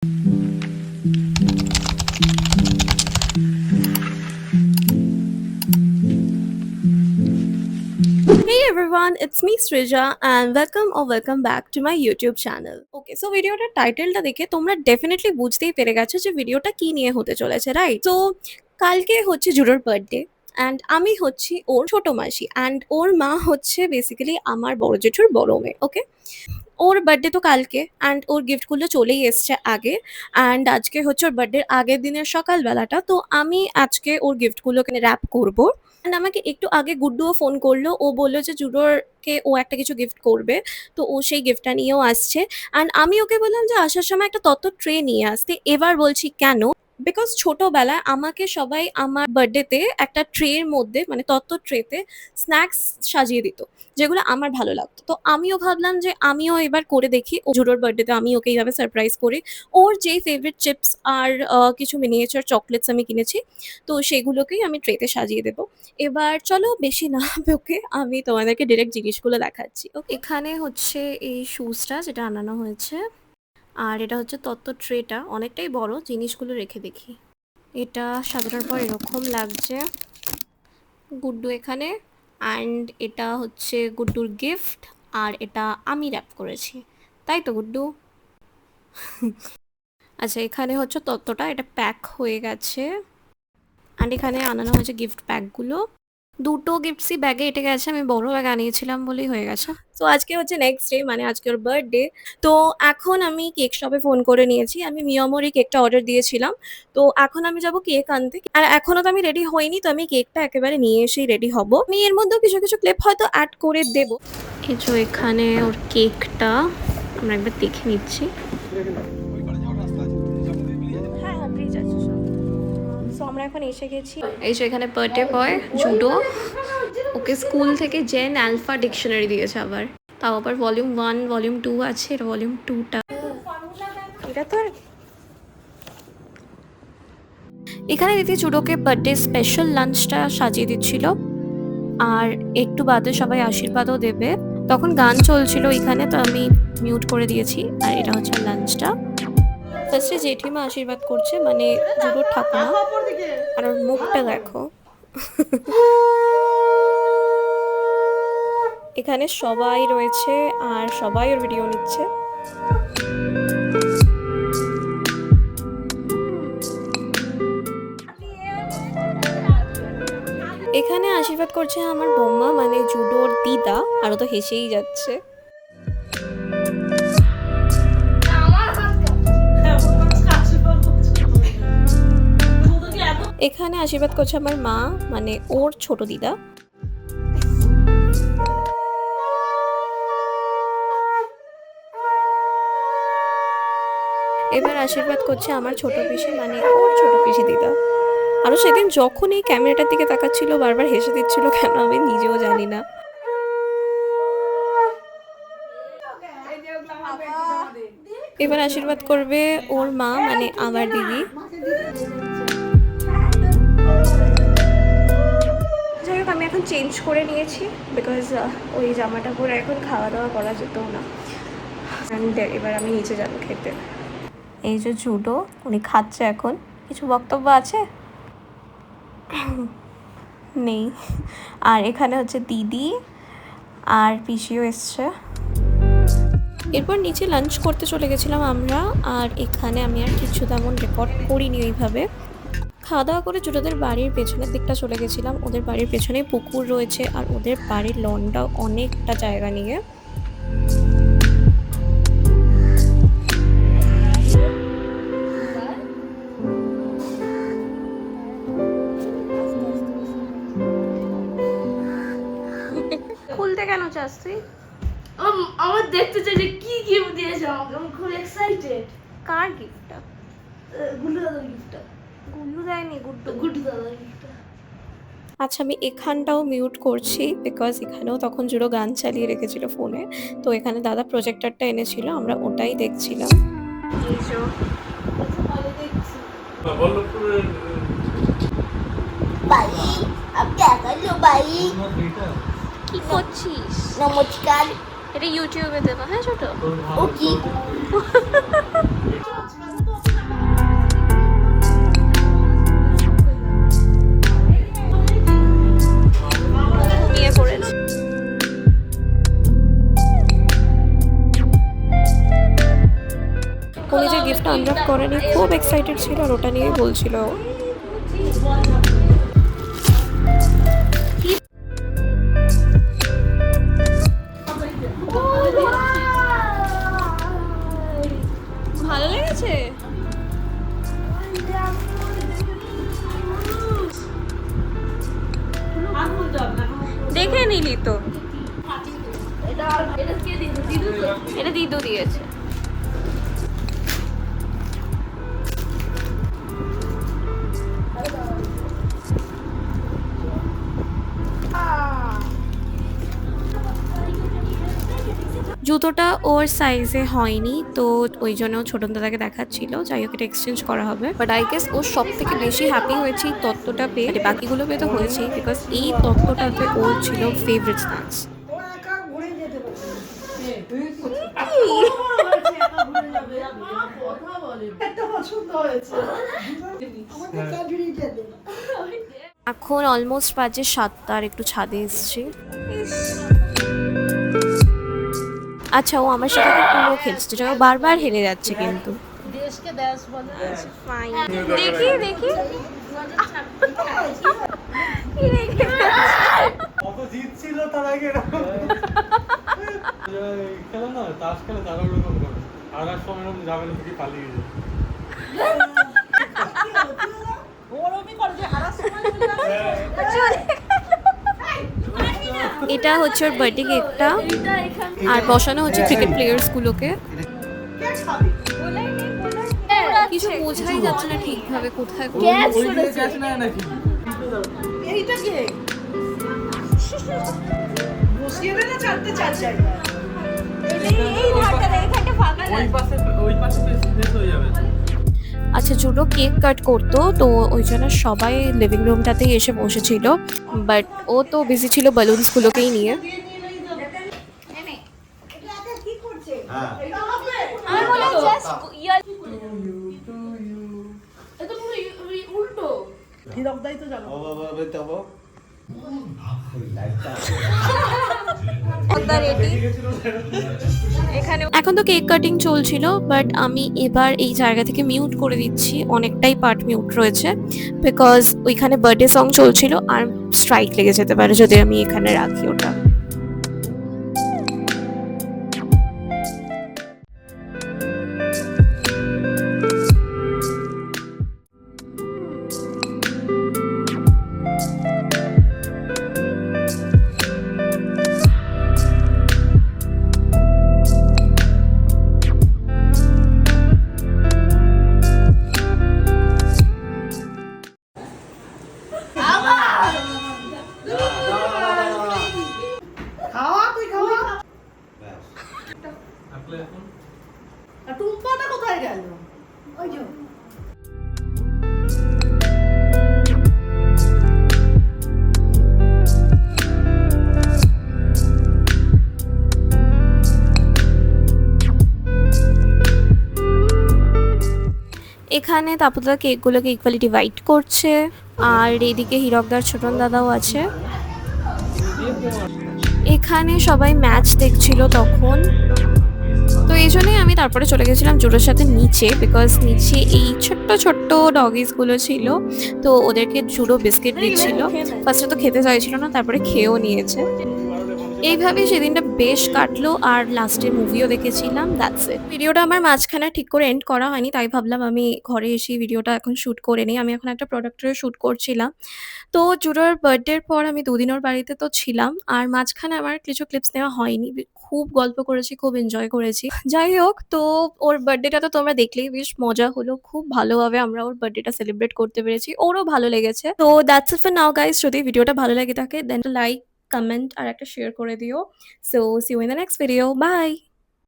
Hey everyone, it's me Srija and welcome back to my YouTube channel. Okay, so ভিডিওটার টাইটেলটা দেখে তোমরা definitely বুঝতেই পেরে গেছো যে ভিডিওটা কি নিয়ে হতে চলেছে, রাইট? তো কালকে হচ্ছে জুডোর বার্থডে অ্যান্ড আমি হচ্ছি ওর ছোট মাসি অ্যান্ড ওর মা হচ্ছে বেসিক্যালি আমার বড় জেঠুর বড় মেয়ে। ওকে, ওর বার্থডে তো কালকে অ্যান্ড ওর গিফটগুলো চলেই এসছে আগে, অ্যান্ড আজকে হচ্ছে ওর বার্থডের আগের দিনের সকালবেলাটা। তো আমি আজকে ওর গিফটগুলোকে র্যাপ করবো অ্যান্ড আমাকে একটু আগে গুড্ডুও ফোন করলো। ও বললো যে জুডোরকে ও একটা কিছু গিফট করবে, তো ও সেই গিফটটা নিয়েও আসছে। অ্যান্ড আমি ওকে বললাম যে আসার সময় একটা তত্ত্ব ট্রে নিয়ে আসতে। এবার বলছি কেন, বিকজ ছোটবেলায় আমাকে সবাই আমার বার্থডেতে একটা ট্রের মধ্যে মানে তত্ত্ব ট্রেতে স্ন্যাক্স সাজিয়ে দিত, যেগুলো আমার ভালো লাগতো। তো আমিও ভাবলাম যে আমিও এবার করে দেখি, ও জুডোর বার্থডেতে আমি ওকে এইভাবে সারপ্রাইজ করি। ওর যেই ফেভারিট চিপস আর কিছু মিনিয়েচার চকলেটস আমি কিনেছি, তো সেগুলোকেই আমি ট্রেতে সাজিয়ে দেবো। এবার চলো বেশি না বকে আমি তোমাদেরকে ডিরেক্ট জিনিসগুলো দেখাচ্ছি। ওকে, এখানে হচ্ছে এই শুজটা যেটা আনানো হয়েছে, আর এটা হচ্ছে তত্ত্ব ট্রেটা অনেকটাই বড়। জিনিসগুলো রেখে দেখি, এটা সাজানোর পর এরকম লাগছে। গুড্ডু এখানে, অ্যান্ড এটা হচ্ছে গুড্ডুর গিফট, আর এটা আমি র্যাপ করেছি, তাই তো গুড্ডু? আচ্ছা, এখানে হচ্ছে তত্ত্বটা, এটা প্যাক হয়ে গেছে অ্যান্ড এখানে আনানো হয়েছে গিফট প্যাকগুলো। দুটো গিফটসই ব্যাগে এঁটে গেছে, আমি বড় ব্যাগ আনিয়েছিলাম বলেই হয়ে গেছে। তো আজকে হচ্ছে নেক্সট ডে, মানে আজকে ওর বার্থডে। তো এখন আমি কেক শপে ফোন করে নিয়েছি, আমি মিয়ামোর এই কেকটা অর্ডার দিয়েছিলাম। তো এখন আমি যাব কেক আনতে, আর এখনো তো আমি রেডি হইনি, তো আমি কেকটা একেবারে নিয়ে এসেই রেডি হব। আমি এর মধ্যেও কিছু কিছু ক্লিপ হয়তো অ্যাড করে দেবো। এই যে এখানে ওর কেকটা আমরা একবার দেখে নিচ্ছি। হ্যাঁ হ্যাঁ, প্লিজ আছে। সো আমরা এখন এসে গেছি। এই যে এখানে বার্থডে বয় জুডো, ওকে স্কুল থেকে জেন আলফা ডিকশনারি দিয়েছে আবার, তাও আবার ভলিউম 1 ভলিউম 2 আছে, এটা ভলিউম 2টা। এটা তো এখানে দিদি জুডোকে বার্থডে স্পেশাল লাঞ্চটা সাজিয়ে দিচ্ছিল, আর একটু বাদে সবাই আশীর্বাদও দেবে। তখন গান চলছিল এখানে, তো আমি মিউট করে দিয়েছি। আর এটা হচ্ছে লাঞ্চটা। ফার্স্টে জেঠিমা আশীর্বাদ করছে, মানে জুডোর ঠাকুমা, আর ওর মুখটা দেখো। এখানে সবাই রয়েছে আর সবাই ওর ভিডিও নিচ্ছে। এখানে আশীর্বাদ করছে আমার বৌমা, মানে জুডোর দিদা, আরও তো হেসেই যাচ্ছে। এখানে আশীর্বাদ করছে আমার মা, মানে ওর ছোট দিদা। এবার আশীর্বাদ করছে আমার ছোট পিসি, মানে ওর ছোট পিসি দিদা। আরও সেদিন যখন এই ক্যামেরাটার দিকে তাকাচ্ছিল বারবার হেসে দিচ্ছিল, কেন আমি নিজেও জানি না। এবার আশীর্বাদ করবে ওর মা, মানে আমার দিদি। যাই হোক, আমি এখন চেঞ্জ করে নিয়েছি, বিকজ ওই জামাটা পরে এখন খাওয়া দাওয়া করা যেত না। অ্যান্ড এবার আমি নিচে যাবো খেতে। এই যে জুডো, উনি খাচ্ছে এখন। কিছু বক্তব্য আছে? নেই। আর এখানে হচ্ছে দিদি আর পিসিও এসছে। এরপর নিচে লাঞ্চ করতে চলে গেছিলাম আমরা, আর এখানে আমি আর কিছু তেমন রেকর্ড করিনি ওইভাবে। খাওয়া দাওয়া করে জুডোদের বাড়ির পেছনের দিকটা চলে গেছিলাম। ওদের বাড়ির পেছনেই পুকুর রয়েছে, আর ওদের বাড়ির লনটাও অনেকটা জায়গা নিয়ে। খুলতে কেন চাস তুই? আমার দেখতে চাই যে কি গিফট দিয়েছে আমাকে, আমি খুব এক্সাইটেড। কার গিফটটা? গুল্লু দাদার গিফটটা। গুল্লু দেয়নি, গুড্ডু। গুড্ডু দাদার গিফটটা। আচ্ছা, আমি এখানটাও মিউট করছি, বিকজ এখানেও তখন জুড়ো গান চালিয়ে রেখেছিল ফোনে। তো এখানে দাদা প্রজেক্টরটা এনেছিল, আমরা ওটাই দেখছিলাম। ভাই আমি क्या कर लो भाई? কি করছিস? নমস্কার। এটা ইউটিউবে দেবো, হ্যাঁ ছোট? ও কি? গিফটটা আনর‍্যাপ করেনি, খুব এক্সাইটেড ছিল আর ওটা নিয়েই বলছিল ও। ভালো লেগেছে? দেখে নিলি তো? এটা দিদু দিয়েছে। জুতোটা ওর সাইজে হয়নি, তো ওই জন্য ছোটন দাদাকে দেখাচ্ছিল। যাই হোক, এটা এক্সচেঞ্জ করা হবে। বাট আই গেস ও সব থেকে বেশি হ্যাপি হয়েছে এই তত্ত্বটা পেয়ে। মানে বাকিগুলো পেয়ে তো হয়েছেই, বিকজ এই তত্ত্বটাতে ওর ছিল ফেভারিট স্ন্যাক্স। এখন অলমোস্ট বাজে 7টা, আর একটু ছাদে এসছি। আচ্ছা, ও আমার সাথে পুরো খেলছে, ও বারবার হেরে যাচ্ছে কিন্তু। দেখি দেখি কত জিতছিল তার আগে এরকম খেলে না, তাস খেলে তারা ওরকম করে। আর সময় এরকম যাবে না, থেকে পালিয়ে যায়। এটা হচ্ছে ওর বার্থডে কেকটা, আর বসানো হচ্ছে ক্রিকেট প্লেয়ার্স গুলোকে। কিছু বোঝাই যাচ্ছে না ঠিকভাবে কোথায় নাকি এইটা কে বসিয়ে দেনা চারটে চার জায়গা ওই পাশে স্পেস হয়ে যাবে। আচ্ছা, জুডো কেক কাট করতো, তো ওই জন্য সবাই লিভিং রুমটাতেই এসে বসেছিল। বাট ও তো বিজি ছিল বালুনস গুলোকেই নিয়ে। উল্টো হিরকদাই তো জানো এখন তো কেক কাটিং চলছিল, বাট আমি এবার এই জায়গা থেকে মিউট করে দিচ্ছি। অনেকটাই পার্ট মিউট রয়েছে, বিকজ ওইখানে বার্থডে সং চলছিল আর স্ট্রাইক লেগে যেতে পারে যদি আমি এখানে রাখি ওটা। খাওয়া তুই খাওয়া থাকলে এখন আর টুম্পাটা কোথায় গেল ওই যে এখানে তাপদা কেকগুলোকে ইকুয়ালি ডিভাইড করছে, আর এদিকে হীরকদার ছোটন দাদাও আছে। এখানে সবাই ম্যাচ দেখছিল তখন, তো এই জন্যই আমি তারপরে চলে গেছিলাম জুডোর সাথে নিচে, বিকজ নিচে এই ছোট্ট ছোট্ট ডগিসগুলো ছিল, তো ওদেরকে জুডো বিস্কিট দিচ্ছিল। ফার্স্টে তো খেতে চাইছিল না, তারপরে খেয়েও নিয়েছে। এইভাবে সেদিনটা বেশ কাটলো, আর লাস্টে মুভিও দেখেছিলাম। That's it. ভিডিওটা আমার মাঝখানে ঠিক করে এন্ড করা হয়নি, তাই ভাবলাম আমি ঘরে এসে ভিডিওটা এখন শ্যুট করে নিই। আমি এখন একটা প্রোডাক্টের শ্যুট করছিলাম। তো জুডোর বার্থডের পর আমি 2 দিন ওর বাড়িতে তো ছিলাম, আর মাঝখানে আমার কিছু ক্লিপস নেওয়া হয়নি। খুব গল্প করেছি, খুব এনজয় করেছি। যাই হোক, তো ওর বার্থডেটা তো তোমরা দেখলেই, বেশ মজা হলো। খুব ভালোভাবে আমরা ওর বার্থডেটা সেলিব্রেট করতে পেরেছি, ওরও ভালো লেগেছে। তো that's it for now guys. যদি ভিডিওটা ভালো লেগে থাকে দেন লাইক, কমেন্ট আর একটা শেয়ার করে দিও। So see you in the next video. By.